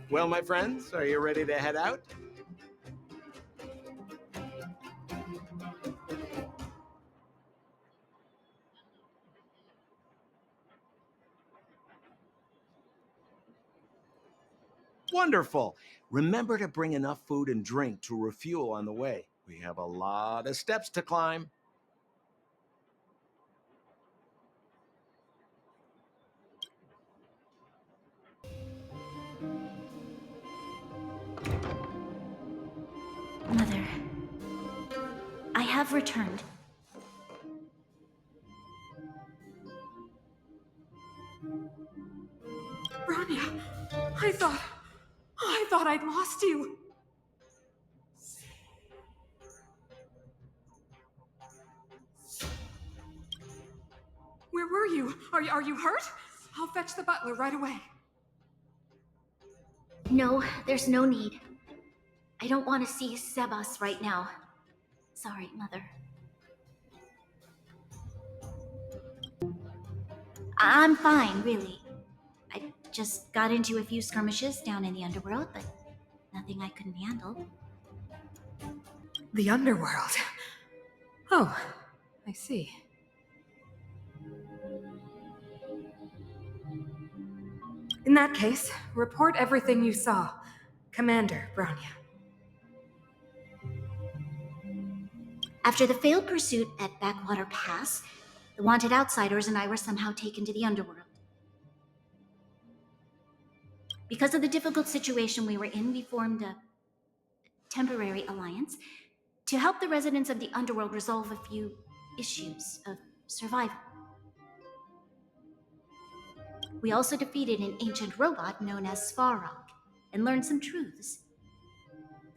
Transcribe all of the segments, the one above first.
Well, my friends, are you ready to head out? Wonderful. Remember to bring enough food and drink to refuel on the way. We have a lot of steps to climb. Mother, I have returned. Bronya, I thought I'd lost you. Where were you? Are you hurt? I'll fetch the butler right away. No, there's no need. I don't want to see Sebas right now. Sorry, Mother. I'm fine, really. I just got into a few skirmishes down in the underworld, but nothing I couldn't handle. The underworld? Oh, I see. In that case, report everything you saw. Commander Bronya. After the failed pursuit at Backwater Pass, the wanted outsiders and I were somehow taken to the underworld. Because of the difficult situation we were in, we formed a temporary alliance to help the residents of the underworld resolve a few issues of survival. We also defeated an ancient robot known as Svarog and learned some truths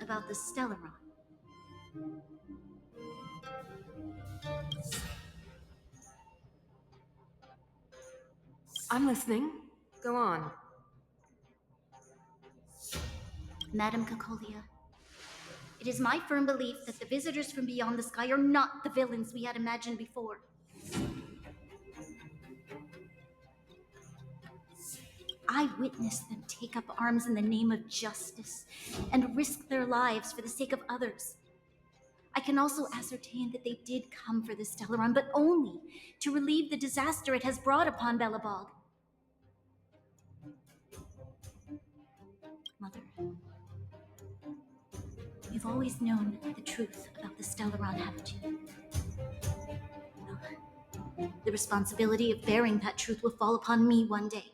about the Stellaron. I'm listening. Go on. Madam Cocolia, it is my firm belief that the visitors from beyond the sky are not the villains we had imagined before. I witnessed them take up arms in the name of justice and risk their lives for the sake of others. I can also ascertain that they did come for the Stellaron, but only to relieve the disaster it has brought upon Belobog. Mother, you've always known the truth about the Stellaron, haven't you? Well, the responsibility of bearing that truth will fall upon me one day.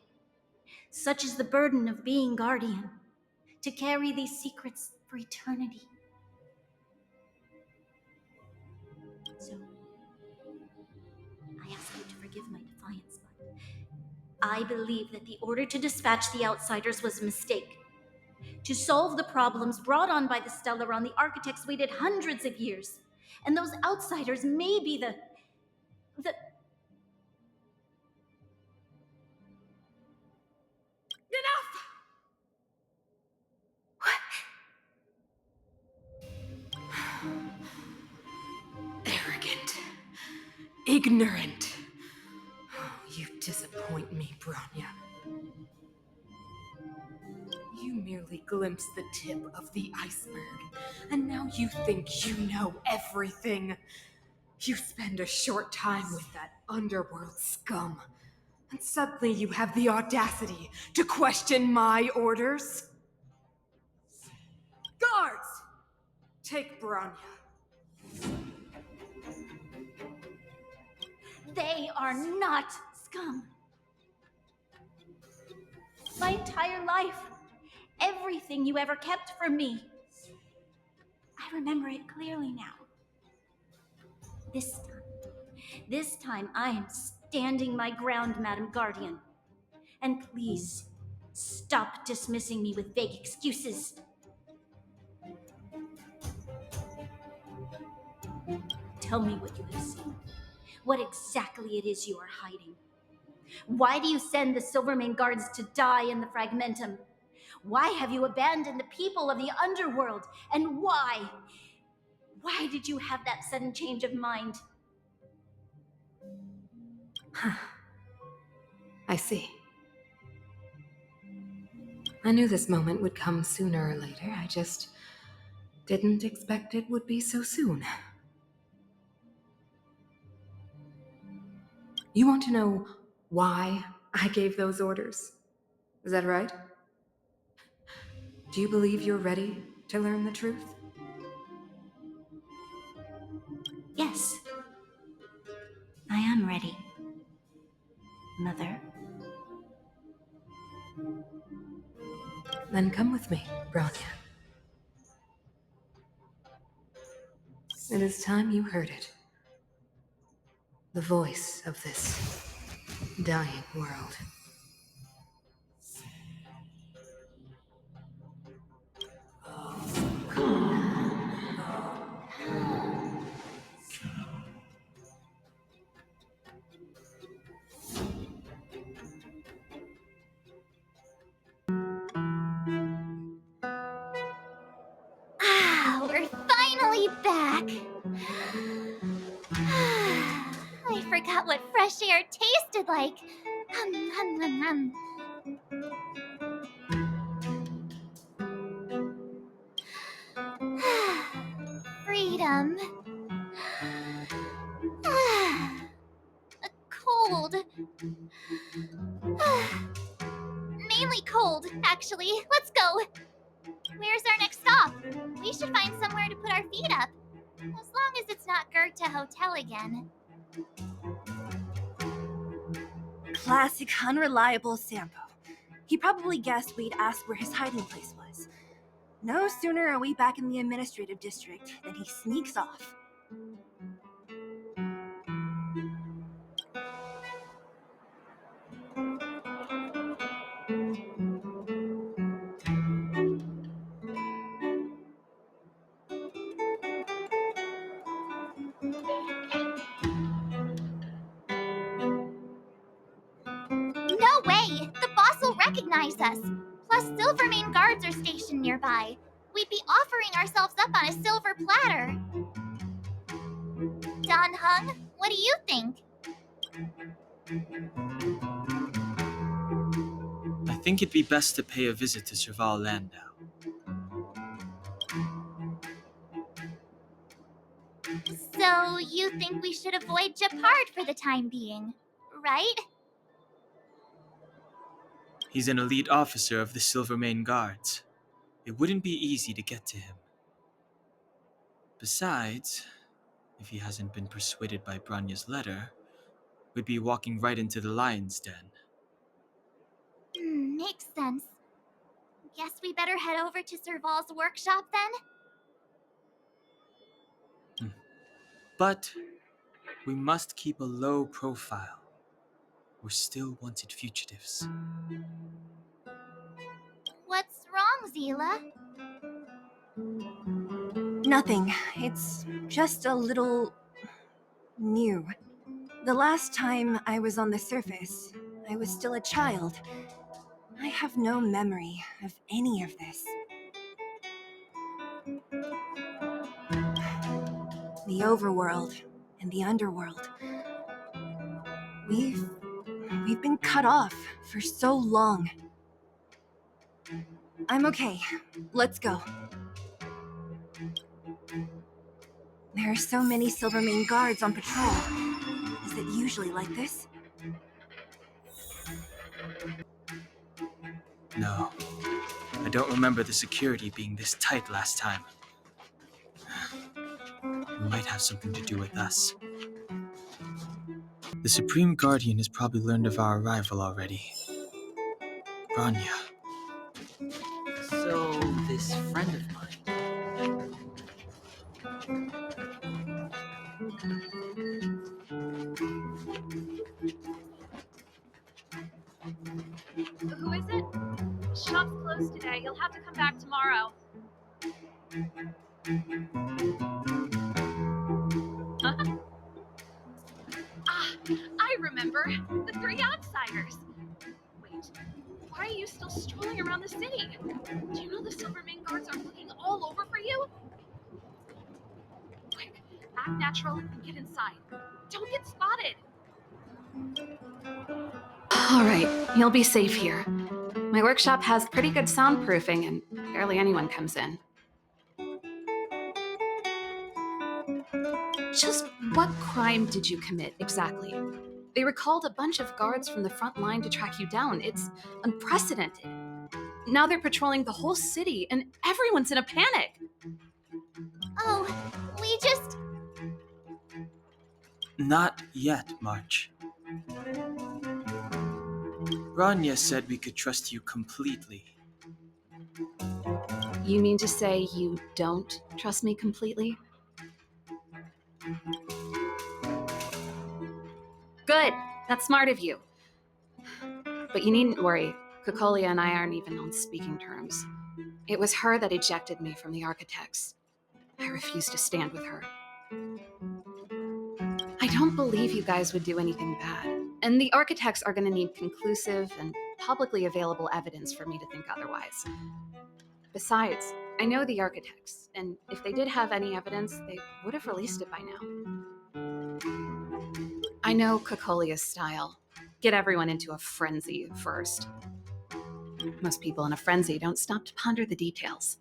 Such is the burden of being Guardian, to carry these secrets for eternity. So, I ask you to forgive my defiance, but I believe that the order to dispatch the outsiders was a mistake. To solve the problems brought on by the Stellaron, the architects waited hundreds of years, and those outsiders may be the... Arrogant. Ignorant. You disappoint me, Bronya. You merely glimpsed the tip of the iceberg, and now you think you know everything. You spend a short time with that underworld scum, and suddenly you have the audacity to question my orders? Guards! Take Bronya. They are not scum. My entire life, everything you ever kept from me, I remember it clearly now. This time I am standing my ground, Madam Guardian. And please, stop dismissing me with vague excuses. Tell me what you have seen. What exactly it is you are hiding. Why do you send the Silvermane guards to die in the Fragmentum? Why have you abandoned the people of the underworld? And why? Why did you have that sudden change of mind? I see. I knew this moment would come sooner or later. I just didn't expect it would be so soon. You want to know why I gave those orders? Is that right? Do you believe you're ready to learn the truth? Yes. I am ready, Mother. Then come with me, Branya. It is time you heard it. The voice of this dying world. Ah, we're finally back. I forgot what fresh air tasted like. Hum, hum, hum, hum. Freedom. Cold. Mainly cold, actually. Let's go. Where's our next stop? We should find somewhere to put our feet up. As long as it's not Goethe Hotel again. Classic unreliable Sampo. He probably guessed we'd ask where his hiding place was. No sooner are we back in the administrative district than he sneaks off. No way! The boss will recognize us. Plus, Silvermane guards are stationed nearby. We'd be offering ourselves up on a silver platter. Don Hung, what do you think? I think it'd be best to pay a visit to Serval Landau. So, you think we should avoid Japard for the time being, right? He's an elite officer of the Silvermane Guards. It wouldn't be easy to get to him. Besides, if he hasn't been persuaded by Branya's letter, we'd be walking right into the lion's den. Makes sense. Guess we better head over to Serval's workshop then? But we must keep a low profile. We're still wanted fugitives. What's wrong, Zila? Nothing. It's just a little... new. The last time I was on the surface, I was still a child. I have no memory of any of this. The overworld and the underworld. We've been cut off for so long. I'm okay. Let's go. There are so many Silvermane guards on patrol. Is it usually like this? No, I don't remember the security being this tight last time. It might have something to do with us. The Supreme Guardian has probably learned of our arrival already. Branya. So, this friend of mine. Who is it? Shop's closed today. You'll have to come back tomorrow. remember. The three outsiders. Wait, why are you still strolling around the city? Do you know the Silvermane guards are looking all over for you? Quick, act natural and get inside. Don't get spotted. Alright, you'll be safe here. My workshop has pretty good soundproofing and barely anyone comes in. Just what crime did you commit, exactly? They recalled a bunch of guards from the front line to track you down. It's unprecedented. Now they're patrolling the whole city and everyone's in a panic. Oh, we just... Not yet, March. Rania said we could trust you completely. You mean to say you don't trust me completely? Good. That's smart of you. But you needn't worry. Kokolia and I aren't even on speaking terms. It was her that ejected me from the Architects. I refused to stand with her. I don't believe you guys would do anything bad. And the Architects are going to need conclusive and publicly available evidence for me to think otherwise. Besides, I know the Architects, and if they did have any evidence, they would have released it by now. I know Kokolia's style. Get everyone into a frenzy first. Most people in a frenzy don't stop to ponder the details.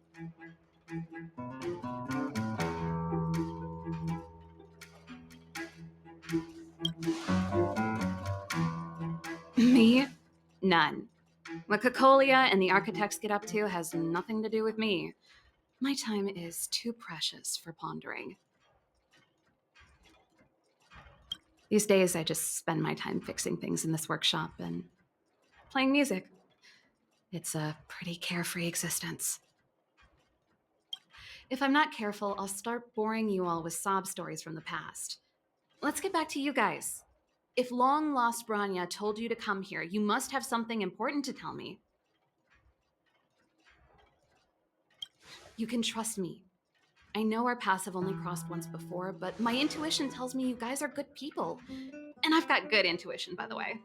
Me? None. What Kokolia and the Architects get up to has nothing to do with me. My time is too precious for pondering. These days, I just spend my time fixing things in this workshop and playing music. It's a pretty carefree existence. If I'm not careful, I'll start boring you all with sob stories from the past. Let's get back to you guys. If long-lost Branya told you to come here, you must have something important to tell me. You can trust me. I know our paths have only crossed once before, but my intuition tells me you guys are good people. And I've got good intuition, by the way.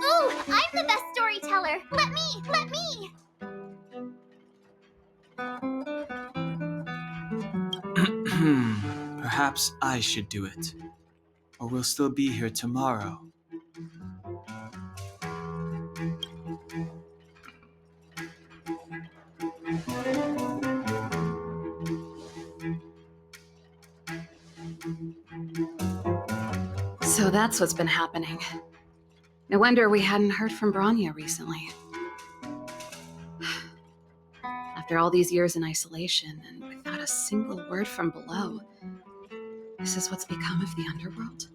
Ooh, I'm the best storyteller! Let me! Perhaps I should do it. Or we'll still be here tomorrow. So that's what's been happening. No wonder we hadn't heard from Branya recently. After all these years in isolation and without a single word from below, this is what's become of the underworld?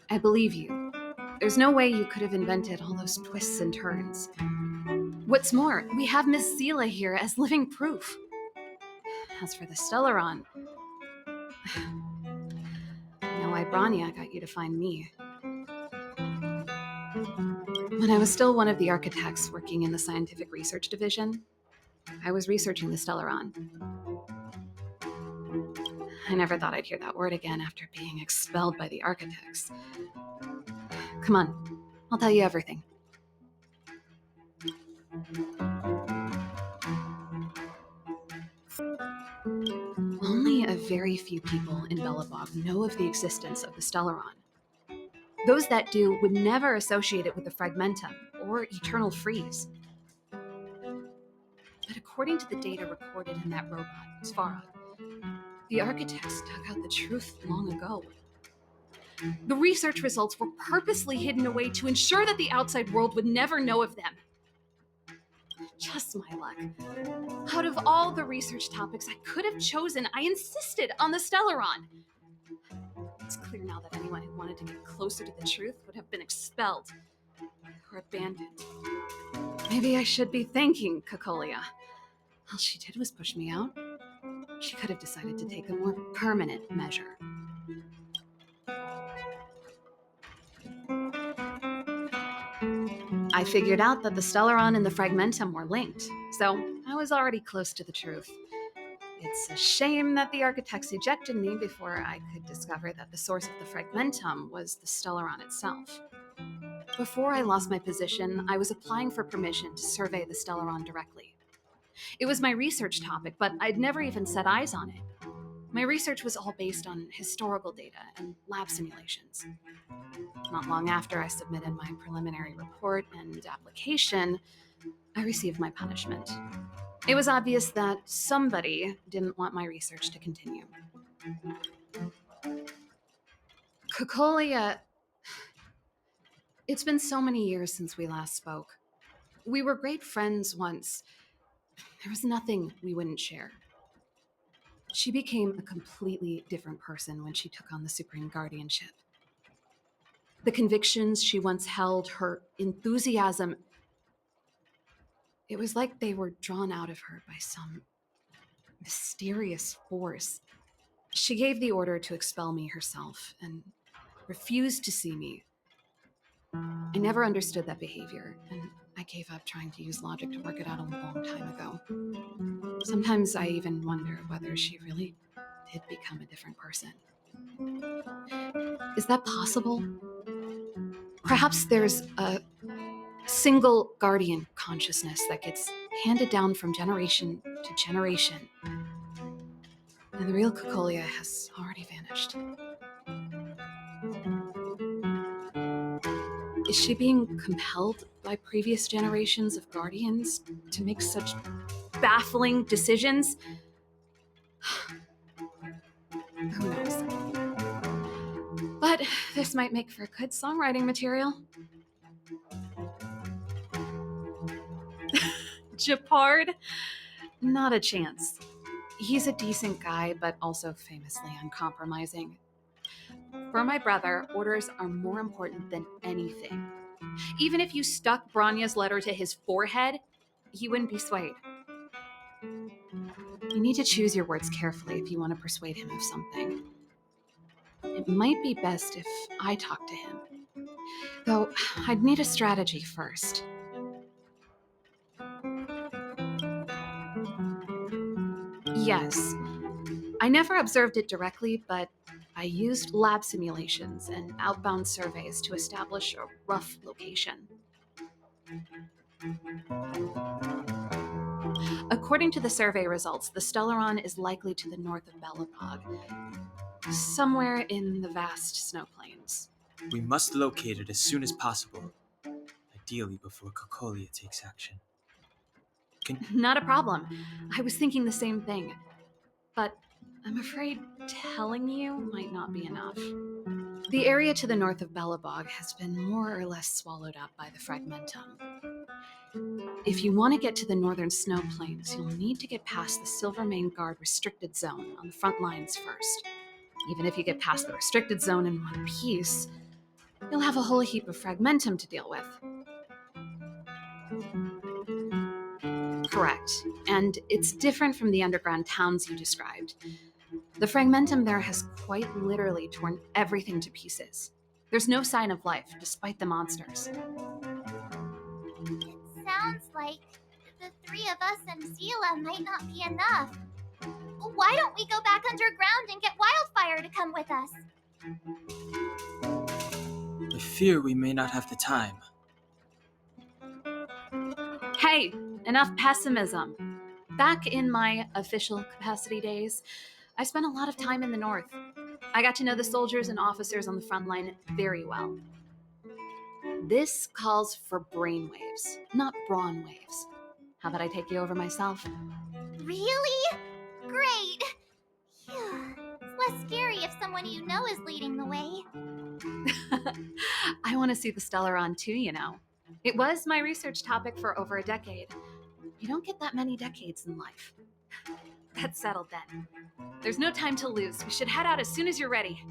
I believe you. There's no way you could have invented all those twists and turns. What's more, we have Miss Seela here as living proof. As for the Stellaron, I know why Branya got you to find me. When I was still one of the architects working in the scientific research division, I was researching the Stellaron. I never thought I'd hear that word again after being expelled by the architects. Come on, I'll tell you everything. Only a very few people in Belobog know of the existence of the Stellaron. Those that do would never associate it with the Fragmentum or Eternal Freeze. But according to the data recorded in that robot, Svara, the architects dug out the truth long ago. The research results were purposely hidden away to ensure that the outside world would never know of them. Just my luck. Out of all the research topics I could have chosen, I insisted on the Stellaron. It's clear now that anyone who wanted to get closer to the truth would have been expelled or abandoned. Maybe I should be thanking Kokolia. All she did was push me out. She could have decided to take a more permanent measure. I figured out that the Stellaron and the Fragmentum were linked, so I was already close to the truth. It's a shame that the architects ejected me before I could discover that the source of the Fragmentum was the Stellaron itself. Before I lost my position, I was applying for permission to survey the Stellaron directly. It was my research topic, but I'd never even set eyes on it. My research was all based on historical data and lab simulations. Not long after I submitted my preliminary report and application, I received my punishment. It was obvious that somebody didn't want my research to continue. Cocolia. It's been so many years since we last spoke. We were great friends once. There was nothing we wouldn't share. She became a completely different person when she took on the Supreme Guardianship. The convictions she once held, her enthusiasm, it was like they were drawn out of her by some mysterious force. She gave the order to expel me herself and refused to see me. I never understood that behavior, and I gave up trying to use logic to work it out a long time ago. Sometimes I even wonder whether she really did become a different person. Is that possible? Perhaps there's a single guardian consciousness that gets handed down from generation to generation, and the real Cocolia has already vanished. Is she being compelled by previous generations of guardians to make such baffling decisions? Who knows? But this might make for good songwriting material. Japard? Not a chance. He's a decent guy, but also famously uncompromising. For my brother, orders are more important than anything. Even if you stuck Branya's letter to his forehead, he wouldn't be swayed. You need to choose your words carefully if you want to persuade him of something. It might be best if I talk to him. Though, I'd need a strategy first. Yes. I never observed it directly, but I used lab simulations and outbound surveys to establish a rough location. According to the survey results, the Stellaron is likely to the north of Belobog, somewhere in the vast snow plains. We must locate it as soon as possible, ideally before Cocolia takes action. Not a problem. I was thinking the same thing. But I'm afraid telling you might not be enough. The area to the north of Belobog has been more or less swallowed up by the Fragmentum. If you want to get to the northern snow plains, you'll need to get past the Silvermane Guard restricted zone on the front lines first. Even if you get past the restricted zone in one piece, you'll have a whole heap of Fragmentum to deal with. Correct. And it's different from the underground towns you described. The Fragmentum there has quite literally torn everything to pieces. There's no sign of life, despite the monsters. It sounds like the three of us and Zila might not be enough. Why don't we go back underground and get Wildfire to come with us? I fear we may not have the time. Hey, enough pessimism. Back in my official capacity days, I spent a lot of time in the north. I got to know the soldiers and officers on the front line very well. This calls for brainwaves, not brawn waves. How about I take you over myself? Really? Great! Phew. It's less scary if someone you know is leading the way. I want to see the Stellaron too, you know. It was my research topic for over a decade. You don't get that many decades in life. That's settled then. There's no time to lose. We should head out as soon as you're ready.